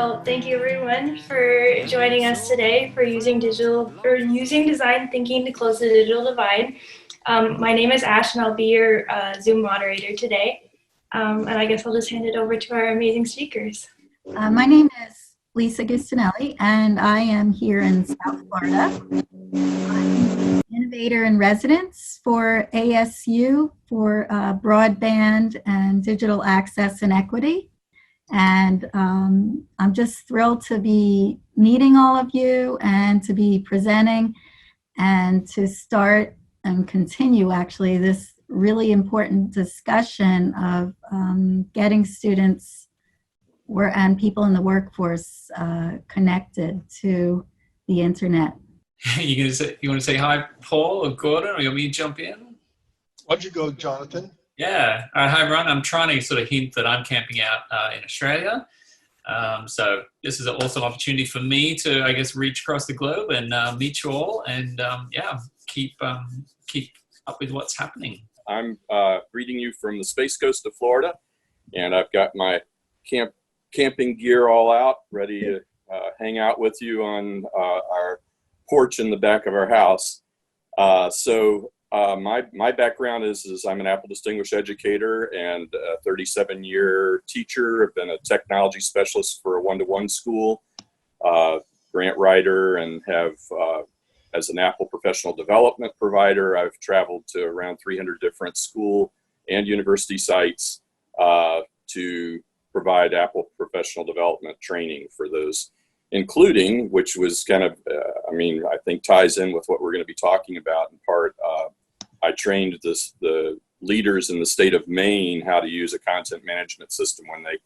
Well, thank you everyone for joining us today for using design thinking to close the digital divide. My name is Ash, and I'll be your Zoom moderator today. And I guess I'll just hand it over to our amazing speakers. My name is Lisa Gustinelli, and I am here in South Florida. I'm an innovator in residence for ASU for broadband and digital access and equity. And I'm just thrilled to be meeting all of you and to be presenting and to start and continue actually this really important discussion of getting students and people in the workforce connected to the internet. You want to say hi, Paul or Gordon, or you want me to jump in? Why don't you go, Jonathan? Yeah. Hi, everyone. I'm trying to sort of hint that I'm camping out in Australia. So this is also an opportunity for me to, I guess, reach across the globe and meet you all and, keep up with what's happening. I'm greeting you from the Space Coast of Florida, and I've got my camping gear all out, ready to hang out with you on our porch in the back of our house. My background is I'm an Apple Distinguished Educator and a 37-year teacher. I've been a technology specialist for a one-to-one school, grant writer, and have, as an Apple professional development provider, I've traveled to around 300 different school and university sites to provide Apple professional development training for those, including, which was kind of, I think ties in with what we're going to be talking about in part. I trained the leaders in the state of Maine how to use a content management system when they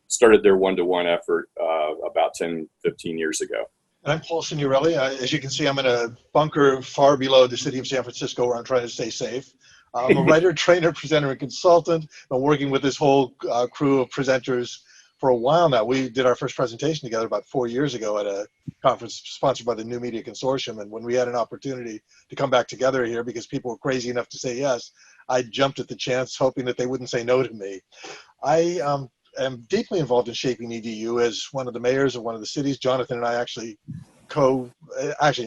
started their one-to-one effort about 10, 15 years ago. And I'm Paul Signorelli. As you can see, I'm in a bunker far below the city of San Francisco where I'm trying to stay safe. I'm a writer, trainer, presenter, and consultant. I'm working with this whole crew of presenters for a while now. We did our first presentation together about 4 years ago at a conference sponsored by the New Media Consortium. And when we had an opportunity to come back together here because people were crazy enough to say yes, I jumped at the chance hoping that they wouldn't say no to me. I am deeply involved in shaping EDU as one of the mayors of one of the cities. Jonathan and I actually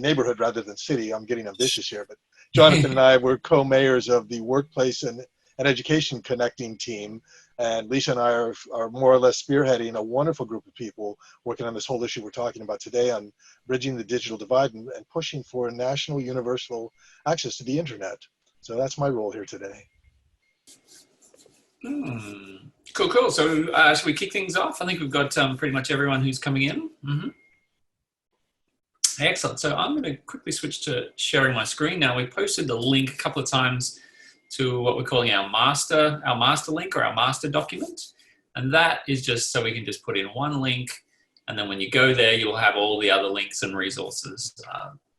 neighborhood rather than city. I'm getting ambitious here, but Jonathan and I were co-mayors of the workplace and education connecting team. And Lisa and I are more or less spearheading a wonderful group of people working on this whole issue we're talking about today on bridging the digital divide and pushing for national universal access to the internet. So that's my role here today. Cool. So should we kick things off? I think we've got pretty much everyone who's coming in. Excellent. So I'm going to quickly switch to sharing my screen now. We posted the link a couple of times to what we're calling our master link or our master document. And that is just so we can just put in one link. And then when you go there, you'll have all the other links and resources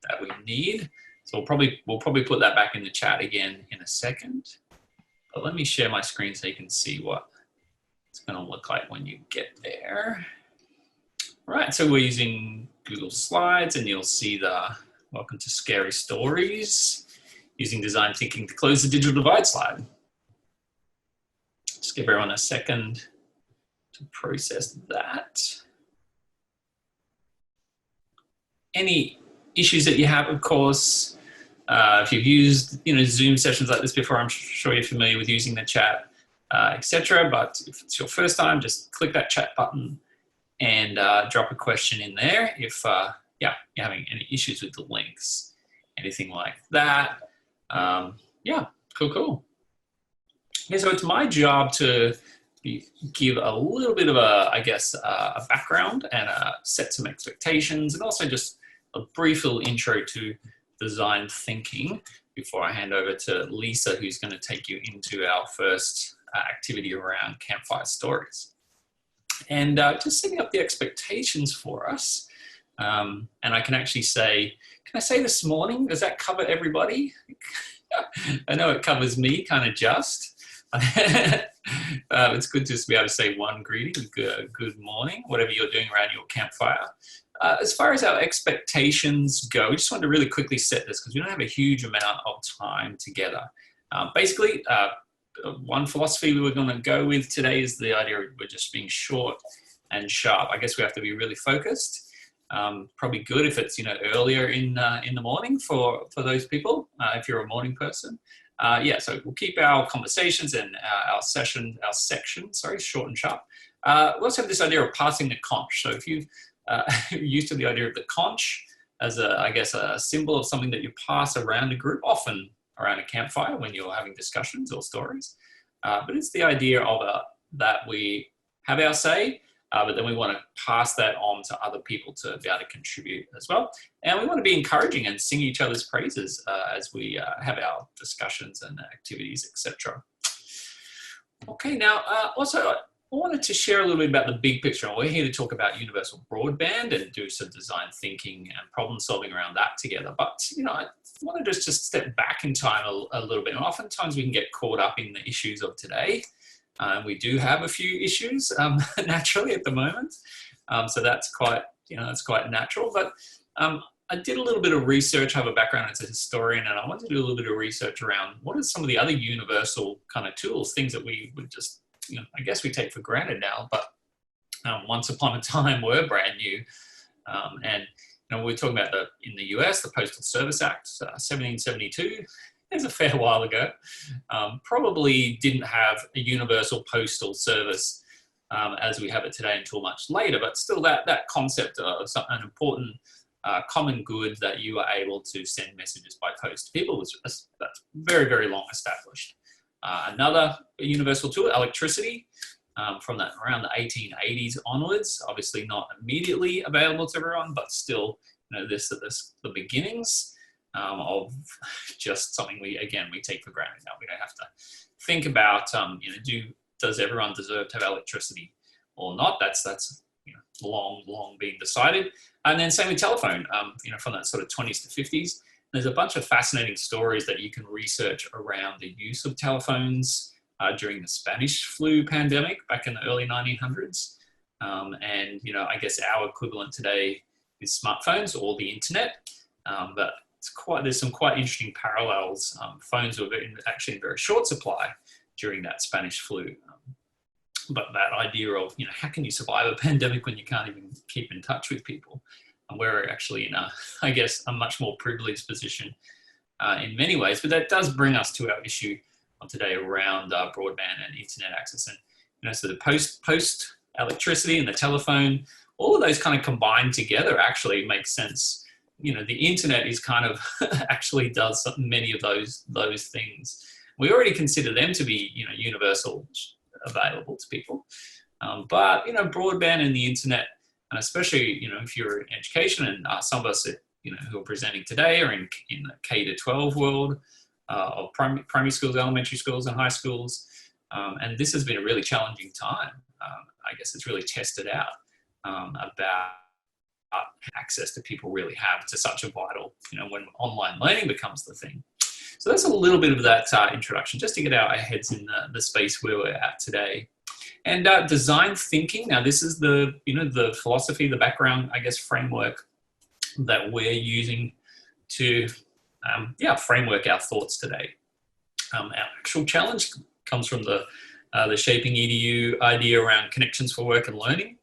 that we need. So we'll probably put that back in the chat again in a second. But let me share my screen so you can see what it's going to look like when you get there. Right, so we're using Google Slides, and you'll see the Welcome to Scary Stories, using design thinking to close the digital divide slide. Just give everyone a second to process that. Any issues that you have, of course, if you've used Zoom sessions like this before, I'm sure you're familiar with using the chat, etc. But if it's your first time, just click that chat button and drop a question in there if you're having any issues with the links, anything like that. Cool. Yeah, so it's my job to give a little bit of a background and set some expectations, and also just a brief little intro to design thinking before I hand over to Lisa, who's going to take you into our first activity around Campfire Stories. And just setting up the expectations for us. And I can actually say, can I say this morning? Does that cover everybody? I know it covers me, kind of just. It's good just to be able to say one greeting, good morning, whatever you're doing around your campfire. As far as our expectations go, we just wanted to really quickly set this because we don't have a huge amount of time together. Basically, one philosophy we were going to go with today is the idea of we're just being short and sharp. I guess we have to be really focused. Probably good if it's earlier in the morning for those people if you're a morning person. Yeah, so we'll keep our conversations and our section short and sharp. We also have this idea of passing the conch. So if you're used to the idea of the conch as a symbol of something that you pass around a group, often around a campfire when you're having discussions or stories. But it's the idea of that we have our say, but then we want to pass that on to other people to be able to contribute as well. And we want to be encouraging and sing each other's praises as we have our discussions and activities, etc. Okay, now also I wanted to share a little bit about the big picture. We're here to talk about Universal Broadband and do some design thinking and problem solving around that together. But, I want to just step back in time a little bit. And oftentimes we can get caught up in the issues of today. We do have a few issues naturally at the moment. So that's quite natural. But I did a little bit of research. I have a background as a historian, and I wanted to do a little bit of research around what are some of the other universal kind of tools, things that we would just, I guess we take for granted now, but once upon a time were brand new. And we're talking about in the US, the Postal Service Act, 1772. It's a fair while ago. Probably didn't have a universal postal service as we have it today until much later, but still that concept of an important common good that you are able to send messages by post to people that's very, very long established. Another universal tool, electricity, from around the 1880s onwards, obviously not immediately available to everyone, but still, this the beginnings of just something we take for granted now. We don't have to think about, does everyone deserve to have electricity or not? That's long been decided. And then same with telephone, from that sort of 20s to 50s. There's a bunch of fascinating stories that you can research around the use of telephones during the Spanish flu pandemic back in the early 1900s. And, I guess our equivalent today is smartphones or the internet. But there's some quite interesting parallels. Phones were actually in very short supply during that Spanish flu. But that idea of, how can you survive a pandemic when you can't even keep in touch with people? And we're actually in a much more privileged position in many ways. But that does bring us to our issue of today around broadband and internet access. And, so the post electricity and the telephone, all of those kind of combined together actually makes sense. The internet is kind of actually does many of those things. We already consider them to be, universal, available to people. But, broadband and the internet, and especially, if you're in education, and some of us, who are presenting today are in the K-12 world of primary schools, elementary schools, and high schools. And this has been a really challenging time. I guess it's really tested out about access that people really have to such a vital, when online learning becomes the thing. So that's a little bit of that introduction, just to get our heads in the space where we're at today. And design thinking. Now, this is the philosophy, the background, I guess, framework that we're using to, framework our thoughts today. Our actual challenge comes from the Shaping EDU idea around connections for work and learning,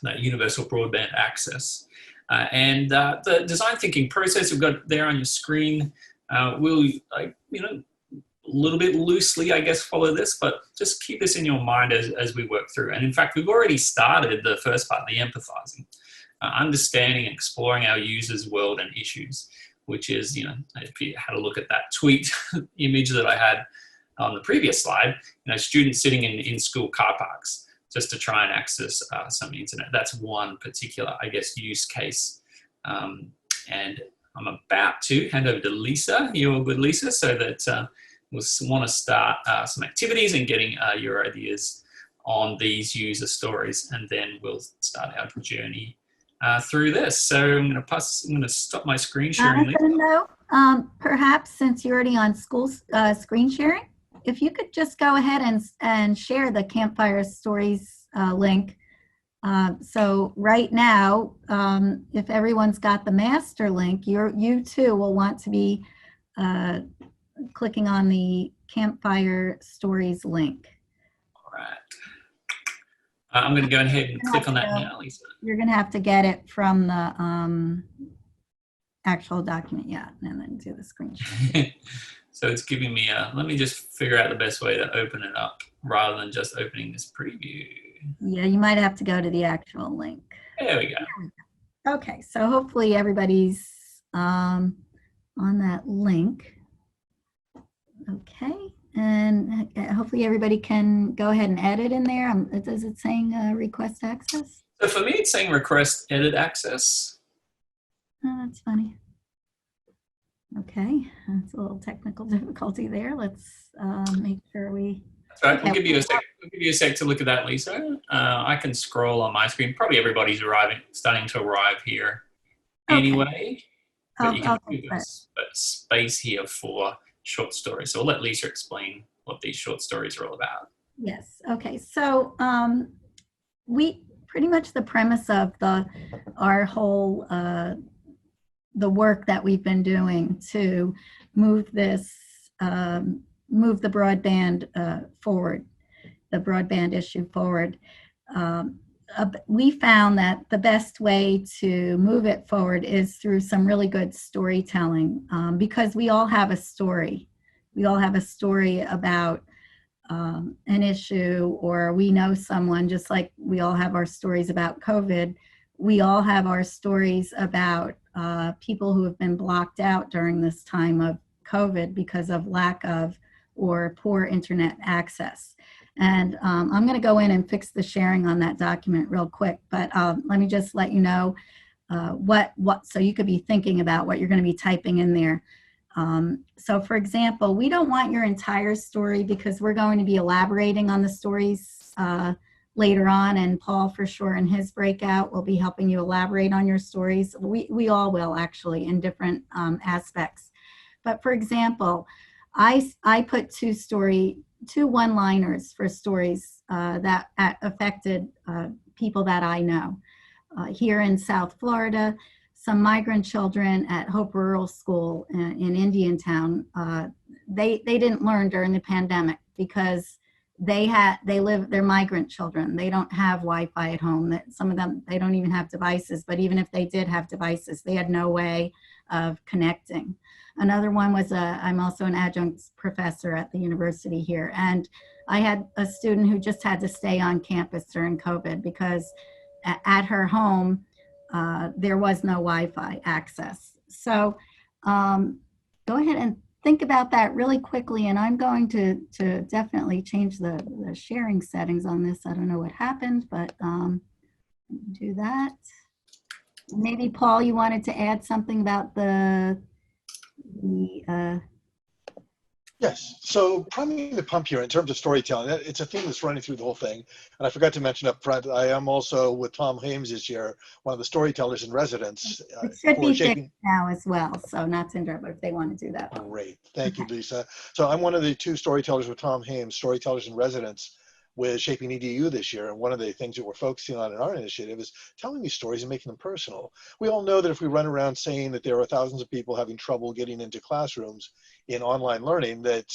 that universal broadband access. And the design thinking process we've got there on your screen will, a little bit loosely, I guess, follow this, but just keep this in your mind as we work through. And in fact, we've already started the first part, the empathizing, understanding and exploring our users' world and issues, which is, if you had a look at that tweet image that I had on the previous slide, students sitting in school car parks just to try and access some internet. That's one particular, I guess, use case. And I'm about to hand over to Lisa, your good Lisa, so that we'll want to start some activities and getting your ideas on these user stories, and then we'll start our journey through this. So I'm going to stop my screen sharing. Perhaps since you're already on school screen sharing, if you could just go ahead and share the Campfire Stories link. So right now, if everyone's got the master link, you too will want to be clicking on the Campfire Stories link. All right. I'm going to go ahead and click on that So now, Lisa. you're going to have to get it from the actual document, yeah, and then do the screenshot. So it's giving me let me just figure out the best way to open it up rather than just opening this preview. Yeah, you might have to go to the actual link. There we go. Okay, so hopefully everybody's on that link. Okay, and hopefully everybody can go ahead and edit in there. Does it saying request access? So for me, it's saying request edit access. Oh, that's funny. Okay, that's a little technical difficulty there. Let's make sure we. That's right. We'll give you a sec. We'll give you a sec to look at that, Lisa. I can scroll on my screen. Probably everybody's starting to arrive here anyway. But you can give us space here for short stories. So we'll let Lisa explain what these short stories are all about. Yes. Okay. So we pretty much the premise of our whole the work that we've been doing to move this move the broadband forward, the broadband issue forward. We found that the best way to move it forward is through some really good storytelling, because we all have a story. We all have a story about an issue, or we know someone, just like we all have our stories about COVID. We all have our stories about people who have been blocked out during this time of COVID because of lack of or poor internet access. And I'm going to go in and fix the sharing on that document real quick, but let me just let you know so you could be thinking about what you're going to be typing in there. So for example, we don't want your entire story because we're going to be elaborating on the stories later on, and Paul for sure in his breakout will be helping you elaborate on your stories. We all will actually in different aspects. But for example, I put two one-liners for stories that affected people that I know. Here in South Florida, some migrant children at Hope Rural School in Indiantown, they didn't learn during the pandemic because they're migrant children. They don't have Wi-Fi at home. Some of them, they don't even have devices, but even if they did have devices, they had no way of connecting. Another one was I'm also an adjunct professor at the university here, and I had a student who just had to stay on campus during COVID because at her home, there was no Wi-Fi access. So go ahead and think about that really quickly, and I'm going to definitely change the sharing settings on this. I don't know what happened, but do that. Maybe Paul, you wanted to add something about Yes. So priming the pump here in terms of storytelling, it's a theme that's running through the whole thing. And I forgot to mention up front, I am also with Tom Hames this year, one of the storytellers in residence. It should be fixed now as well, so not to interrupt, but if they want to do that. Great. Thank you, Lisa. So I'm one of the two storytellers with Tom Hames, storytellers in residence with Shaping EDU this year. And one of the things that we're focusing on in our initiative is telling these stories and making them personal. We all know that if we run around saying that there are thousands of people having trouble getting into classrooms in online learning, that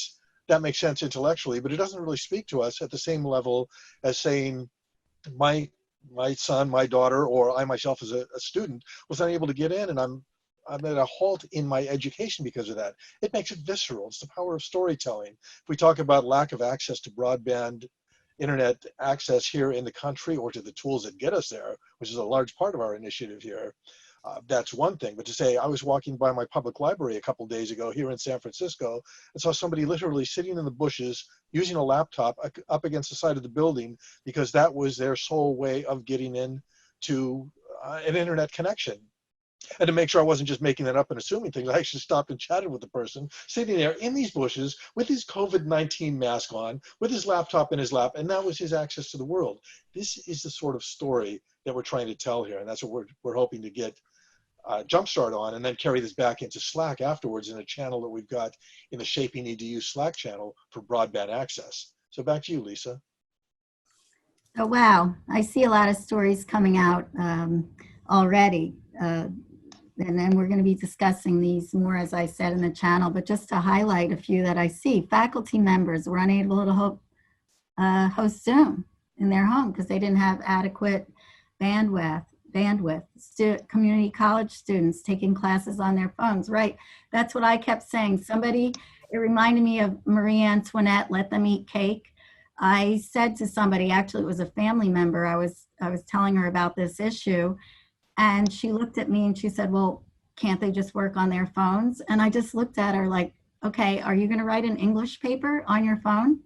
makes sense intellectually, but it doesn't really speak to us at the same level as saying my son, my daughter, or I myself as a student was unable to get in, and I'm at a halt in my education because of that. It makes it visceral. It's the power of storytelling. If we talk about lack of access to broadband internet access here in the country, or to the tools that get us there, which is a large part of our initiative here, that's one thing. But to say, I was walking by my public library a couple days ago here in San Francisco and saw somebody literally sitting in the bushes using a laptop up against the side of the building because that was their sole way of getting in to an internet connection. And to make sure I wasn't just making that up and assuming things, I actually stopped and chatted with the person sitting there in these bushes with his COVID-19 mask on, with his laptop in his lap, and that was his access to the world. This is the sort of story that we're trying to tell here, and that's what we're hoping to get Jumpstart on, and then carry this back into Slack afterwards in a channel that we've got in the Shaping EDU Slack channel for broadband access. So back to you, Lisa. Oh, wow. I see a lot of stories coming out already. And then we're going to be discussing these more, as I said, in the channel. But just to highlight a few that I see, faculty members were unable to host Zoom. in their home because they didn't have adequate bandwidth. Community college students taking classes on their phones, right? That's what I kept saying. It reminded me of Marie Antoinette, let them eat cake. I said to somebody, actually it was a family member, I was telling her about this issue, and she looked at me and she said, well, can't they just work on their phones? And I just looked at her like, okay, are you going to write an English paper on your phone?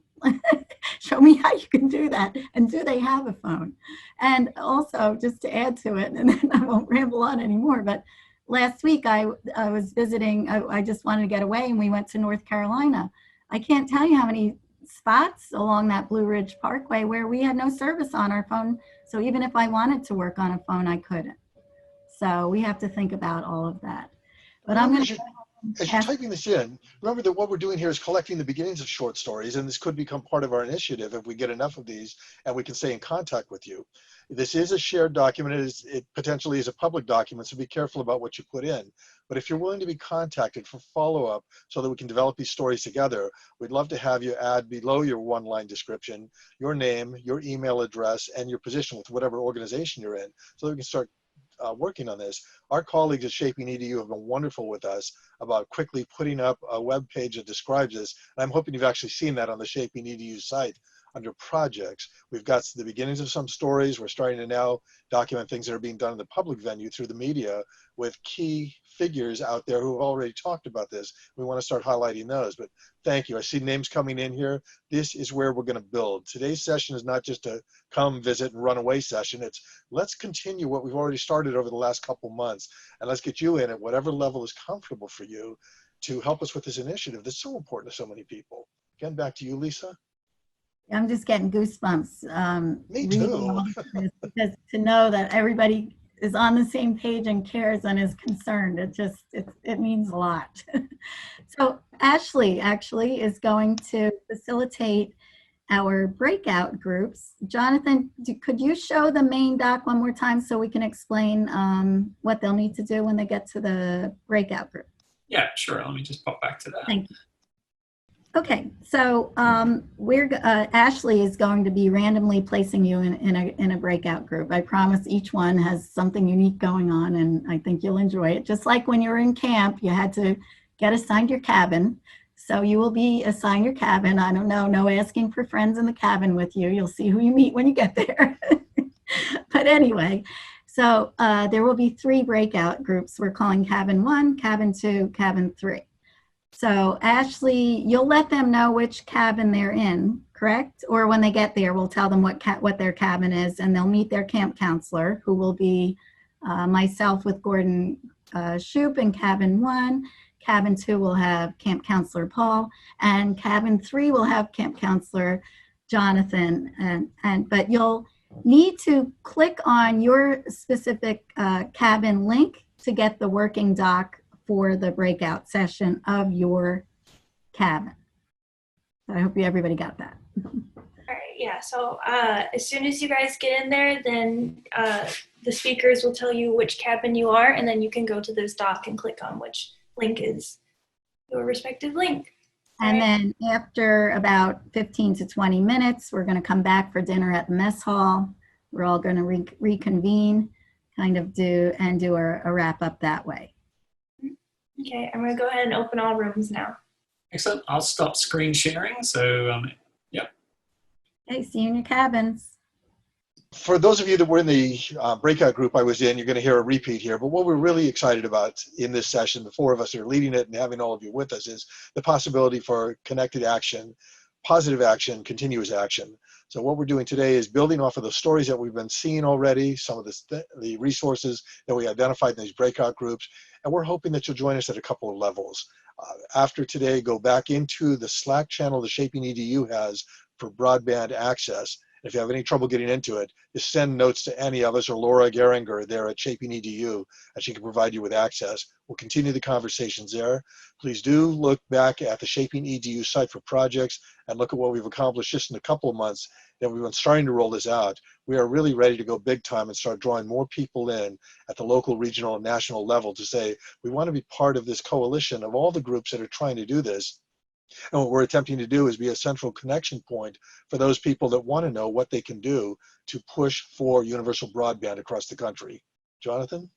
Show me how you can do that. And do they have a phone? And also, just to add to it, and then I won't ramble on anymore, but last week I was visiting, I just wanted to get away, and we went to North Carolina. I can't tell you how many spots along that Blue Ridge Parkway where we had no service on our phone. So even if I wanted to work on a phone, I couldn't. So we have to think about all of that. But I'm going to... As you're typing this in, remember that what we're doing here is collecting the beginnings of short stories, and this could become part of our initiative if we get enough of these and we can stay in contact with you. This is a shared document. It potentially is a public document, so be careful about what you put in. But if you're willing to be contacted for follow-up so that we can develop these stories together, we'd love to have you add below your one-line description your name, your email address, and your position with whatever organization you're in, so that we can start working on this. Our colleagues at Shaping EDU have been wonderful with us about quickly putting up a web page that describes this. And I'm hoping you've actually seen that on the Shaping EDU site under projects. We've got the beginnings of some stories. We're starting to now document things that are being done in the public venue through the media with key figures out there who have already talked about this. We want to start highlighting those, but thank you. I see names coming in here. This is where we're going to build. Today's session is not just a come visit and run away session. It's let's continue what we've already started over the last couple months, and let's get you in at whatever level is comfortable for you to help us with this initiative that's so important to so many people. Again, back to you, Lisa. I'm just getting goosebumps. Me too. Because to know that everybody is on the same page and cares and is concerned, it means a lot. So Ashley actually is going to facilitate our breakout groups. Jonathan, could you show the main doc one more time so we can explain what they'll need to do when they get to the breakout group? Yeah, sure. Let me just pop back to that. Thank you. Okay, so Ashley is going to be randomly placing you in a breakout group. I promise each one has something unique going on, and I think you'll enjoy it. Just like when you were in camp, you had to get assigned your cabin. So you will be assigned your cabin. I don't know, no asking for friends in the cabin with you. You'll see who you meet when you get there. But anyway, so there will be 3 breakout groups. We're calling cabin 1, cabin 2, cabin 3. So Ashley, you'll let them know which cabin they're in, correct? Or when they get there, we'll tell them what their cabin is, and they'll meet their camp counselor, who will be myself with Gordon Shoup in cabin 1. Cabin 2 will have camp counselor Paul, and cabin 3 will have camp counselor Jonathan. But you'll need to click on your specific cabin link to get the working doc for the breakout session of your cabin. I hope everybody got that. All right, yeah, so as soon as you guys get in there, then the speakers will tell you which cabin you are, and then you can go to this doc and click on which link is your respective link. And then after about 15 to 20 minutes, we're going to come back for dinner at the mess hall. We're all going to reconvene, kind of do a wrap up that way. Okay, I'm going to go ahead and open all rooms now. Excellent. I'll stop screen sharing. So, yep. Okay, see you in your cabins. For those of you that were in the breakout group I was in, you're going to hear a repeat here. But what we're really excited about in this session, the 4 of us are leading it and having all of you with us, is the possibility for connected action, positive action, continuous action. So what we're doing today is building off of the stories that we've been seeing already, some of the resources that we identified in these breakout groups, and we're hoping that you'll join us at a couple of levels. After today, go back into the Slack channel the Shaping EDU has for broadband access. If you have any trouble getting into it, just send notes to any of us or Laura Geringer there at Shaping EDU, and she can provide you with access. We'll continue the conversations there. Please do look back at the Shaping EDU site for projects and look at what we've accomplished just in a couple of months that we've been starting to roll this out. We are really ready to go big time and start drawing more people in at the local, regional, and national level to say, we want to be part of this coalition of all the groups that are trying to do this. And what we're attempting to do is be a central connection point for those people that want to know what they can do to push for universal broadband across the country. Jonathan?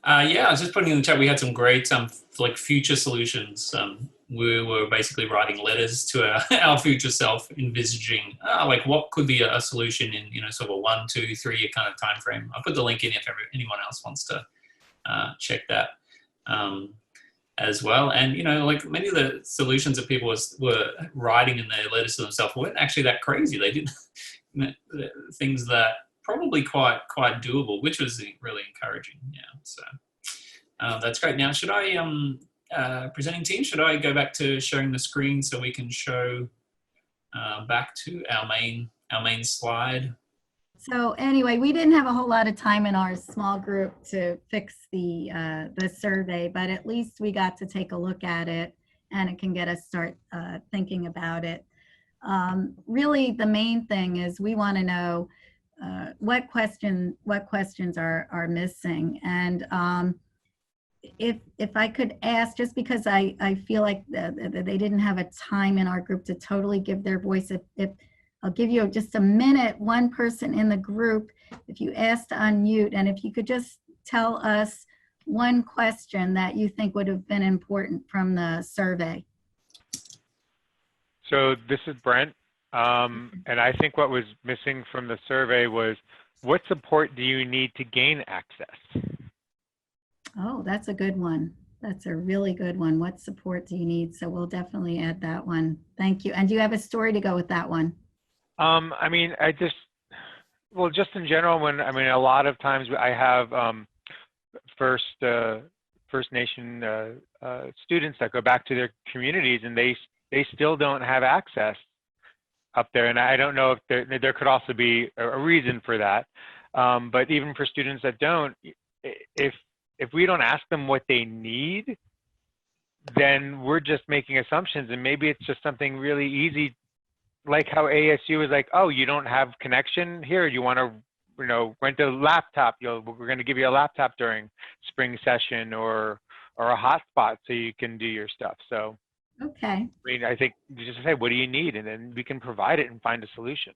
Yeah, I was just putting in the chat. We had some great like future solutions. We were basically writing letters to our future self, envisaging like what could be a solution in sort of a 1, 2, 3 year kind of time frame. I'll put the link in if anyone else wants to check that as well. And like many of the solutions that people were writing in their letters to themselves weren't actually that crazy. They did things that probably quite doable, which was really encouraging. Yeah, so that's great. Now, should I presenting team? Should I go back to sharing the screen so we can show back to our main slide? So anyway, we didn't have a whole lot of time in our small group to fix the survey, but at least we got to take a look at it, and it can get us start thinking about it. Really, the main thing is we want to know what questions are missing, and if I could ask, just because I feel like they didn't have a time in our group to totally give their voice. If I'll give you just a minute, one person in the group, if you ask to unmute, and if you could just tell us one question that you think would have been important from the survey. So this is Brent, and I think what was missing from the survey was, what support do you need to gain access? Oh, that's a good one. That's a really good one. What support do you need? So we'll definitely add that one. Thank you. And do you have a story to go with that one? I mean, well, just in general, a lot of times I have First Nation students that go back to their communities, and they still don't have access up there. And I don't know if there could also be a reason for that. But even for students that don't, if we don't ask them what they need, then we're just making assumptions, and maybe it's just something really easy, like how ASU is like, oh, you don't have connection here, you want to rent a laptop, we're going to give you a laptop during spring session, or a hotspot so you can do your stuff. So okay, I mean, I think you just say, what do you need, and then we can provide it and find a solution.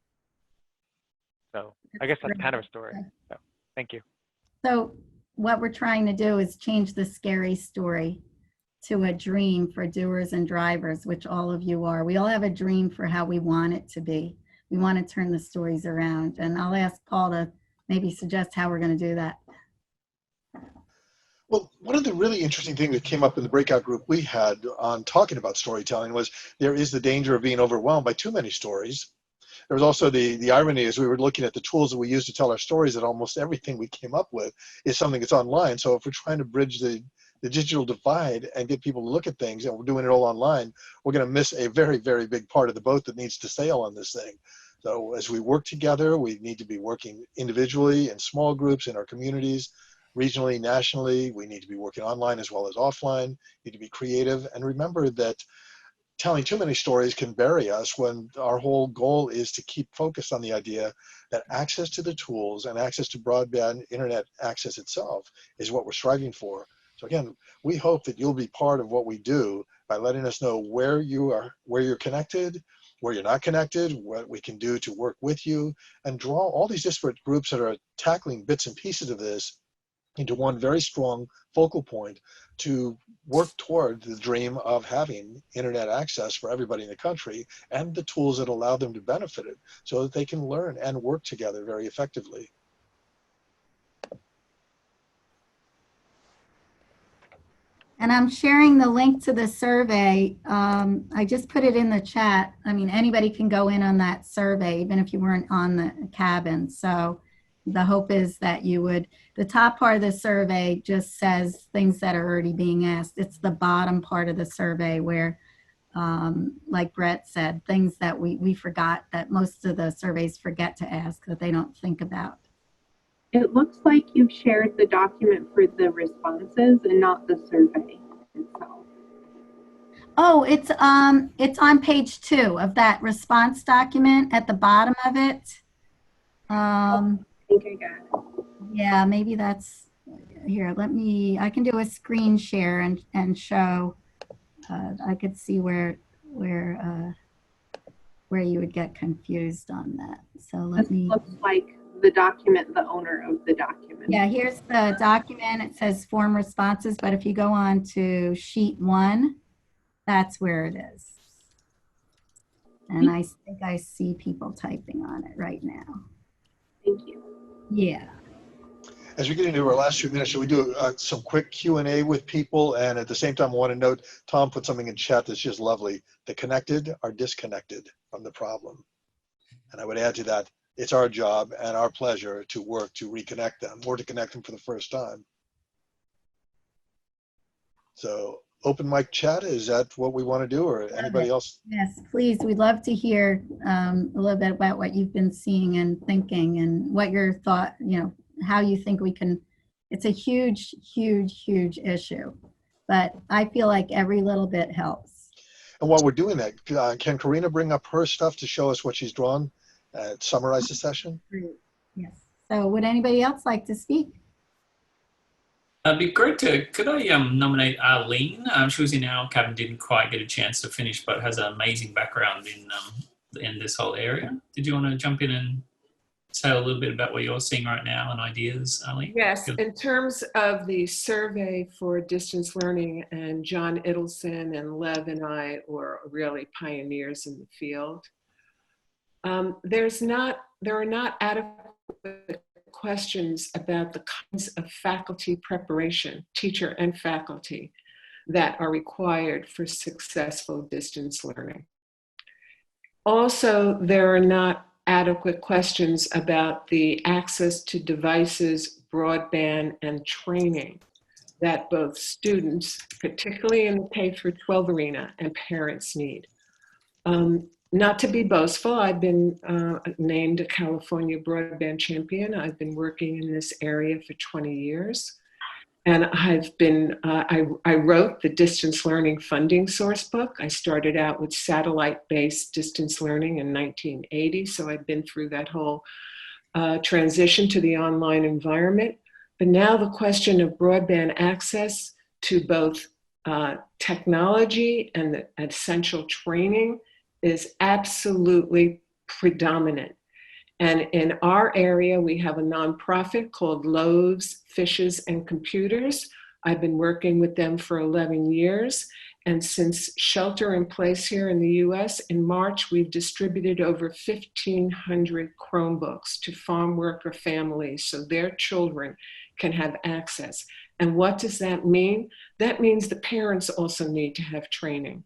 So I guess that's kind of a story. So thank you. So what we're trying to do is change the scary story to a dream for doers and drivers, which all of you are. We all have a dream for how we want it to be. We want to turn the stories around. And I'll ask Paul to maybe suggest how we're going to do that. Well, one of the really interesting things that came up in the breakout group we had on talking about storytelling was there is the danger of being overwhelmed by too many stories. There was also the irony as we were looking at the tools that we use to tell our stories, that almost everything we came up with is something that's online. So if we're trying to bridge the digital divide and get people to look at things, and we're doing it all online, we're going to miss a very, very big part of the boat that needs to sail on this thing. So as we work together, we need to be working individually in small groups in our communities, regionally, nationally. We need to be working online as well as offline. We need to be creative, and remember that telling too many stories can bury us, when our whole goal is to keep focused on the idea that access to the tools and access to broadband internet access itself is what we're striving for. So again, we hope that you'll be part of what we do by letting us know where you are, where you're connected, where you're not connected, what we can do to work with you, and draw all these disparate groups that are tackling bits and pieces of this into one very strong focal point to work toward the dream of having internet access for everybody in the country, and the tools that allow them to benefit it so that they can learn and work together very effectively. And I'm sharing the link to the survey. I just put it in the chat. I mean, anybody can go in on that survey, even if you weren't on the cabin. So the hope is that you would, the top part of the survey just says things that are already being asked. It's the bottom part of the survey where, like Brett said, things that we forgot, that most of the surveys forget to ask, that they don't think about. It looks like you've shared the document for the responses and not the survey itself. Oh, it's on page 2 of that response document at the bottom of it. I think I got it. Yeah, maybe that's here. I can do a screen share and show. I could see where where you would get confused on that. So This let me. looks like the document, the owner of the document. Yeah, here's the document. It says form responses, but if you go on to sheet 1, that's where it is. And I think I see people typing on it right now. Thank you. Yeah. As we get into our last few minutes, should we do some quick Q&A with people? And at the same time, I want to note, Tom put something in chat that's just lovely. The connected are disconnected from the problem. And I would add to that, it's our job and our pleasure to work to reconnect them or to connect them for the first time. So open mic chat, is that what we want to do, or anybody else? Yes, please. We'd love to hear a little bit about what you've been seeing and thinking and what your thought, how you think we can. It's a huge, huge, huge issue, but I feel like every little bit helps. And while we're doing that, can Karina bring up her stuff to show us what she's drawn, summarize the session? Yes. So would anybody else like to speak? It'd be great could I nominate Arlene? She was in our cabin, didn't quite get a chance to finish, but has an amazing background in this whole area. Did you want to jump in and say a little bit about what you're seeing right now and ideas, Arlene? Yes, in terms of the survey for distance learning, and John Idelson and Lev and I were really pioneers in the field. There are not adequate questions about the kinds of faculty preparation, teacher and faculty, that are required for successful distance learning. Also, there are not adequate questions about the access to devices, broadband, and training that both students, particularly in the K-12 arena, and parents need. Not to be boastful, I've been named a California broadband champion. I've been working in this area for 20 years. And I wrote the distance learning funding source book. I started out with satellite-based distance learning in 1980. So I've been through that whole transition to the online environment. But now the question of broadband access to both technology and the essential training is absolutely predominant. And in our area, we have a nonprofit called Loaves, Fishes, and Computers. I've been working with them for 11 years. And since shelter in place here in the US, in March, we've distributed over 1,500 Chromebooks to farm worker families so their children can have access. And what does that mean? That means the parents also need to have training.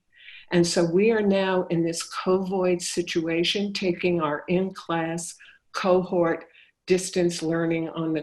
And so we are now in this COVID situation, taking our in-class cohort distance learning on the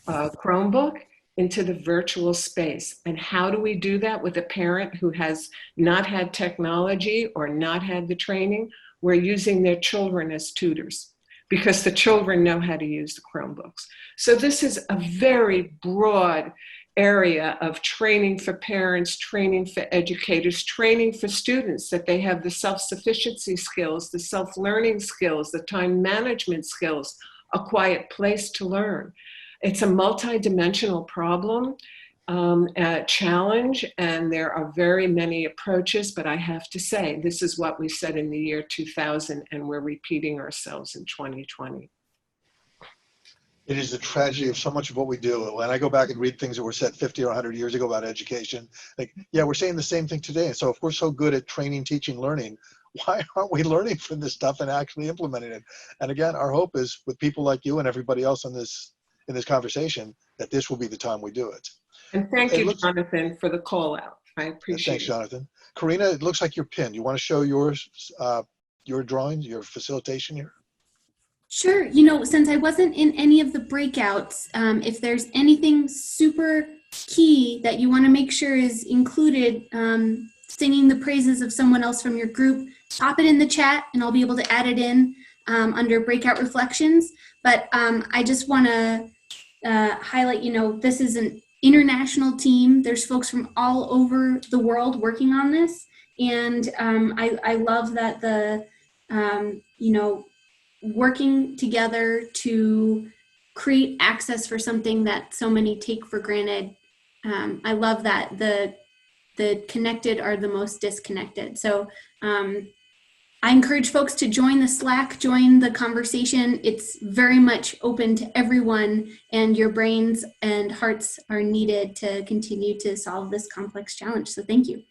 Chromebook into the virtual space. And how do we do that with a parent who has not had technology or not had the training? We're using their children as tutors because the children know how to use the Chromebooks. So this is a very broad area of training for parents, training for educators, training for students, that they have the self-sufficiency skills, the self-learning skills, the time management skills, a quiet place to learn. It's a multi-dimensional problem, challenge, and there are very many approaches, but I have to say, this is what we said in the year 2000, and we're repeating ourselves in 2020. It is the tragedy of so much of what we do. When I go back and read things that were said 50 or 100 years ago about education, like, yeah, we're saying the same thing today. So if we're so good at training, teaching, learning, why aren't we learning from this stuff and actually implementing it? And again, our hope is with people like you and everybody else in this conversation, that this will be the time we do it. And thank you, Jonathan, for the call out. I appreciate it. Thanks, Jonathan. Karina, it looks like you're pinned. You want to show yours, your drawings, your facilitation here? Sure. Since I wasn't in any of the breakouts, if there's anything super key that you want to make sure is included, singing the praises of someone else from your group, pop it in the chat and I'll be able to add it in under breakout reflections. But I just want to highlight, this is an international team. There's folks from all over the world working on this. And I love that the, working together to create access for something that so many take for granted. I love that the the connected are the most disconnected. So I encourage folks to join the Slack, join the conversation. It's very much open to everyone, and your brains and hearts are needed to continue to solve this complex challenge. So thank you.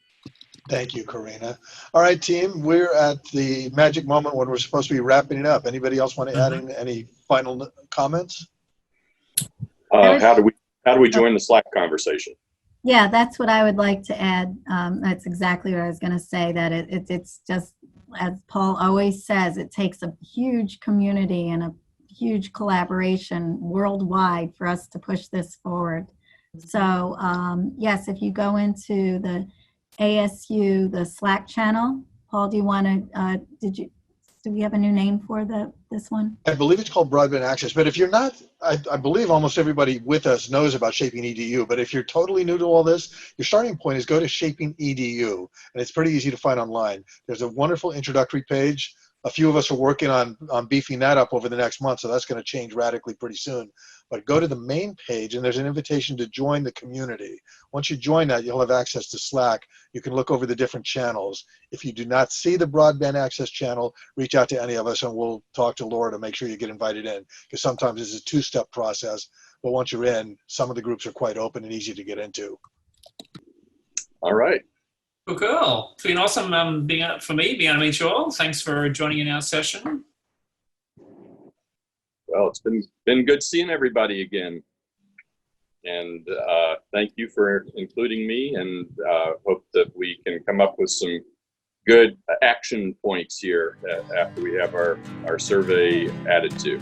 Thank you, Karina. All right, team, we're at the magic moment when we're supposed to be wrapping it up. Anybody else want to add in any final comments? How do we join the Slack conversation? Yeah, that's what I would like to add. That's exactly what I was going to say, that it's just, as Paul always says, it takes a huge community and a huge collaboration worldwide for us to push this forward. So yes, if you go into the ASU, the Slack channel, Paul, do you want to, do we have a new name for this one? I believe it's called Broadband Access, but if you're not, I believe almost everybody with us knows about Shaping EDU, but if you're totally new to all this, your starting point is go to Shaping EDU, and it's pretty easy to find online. There's a wonderful introductory page. A few of us are working on beefing that up over the next month, so that's going to change radically pretty soon. But go to the main page, and there's an invitation to join the community. Once you join that, you'll have access to Slack. You can look over the different channels. If you do not see the Broadband Access channel, reach out to any of us, and we'll talk to Laura to make sure you get invited in, because sometimes it's a two-step process. But once you're in, some of the groups are quite open and easy to get into. All right. Cool. It's been awesome being on Meet you all. Thanks for joining in our session. Well, it's been good seeing everybody again. And thank you for including me, and hope that we can come up with some good action points here after we have our survey added to.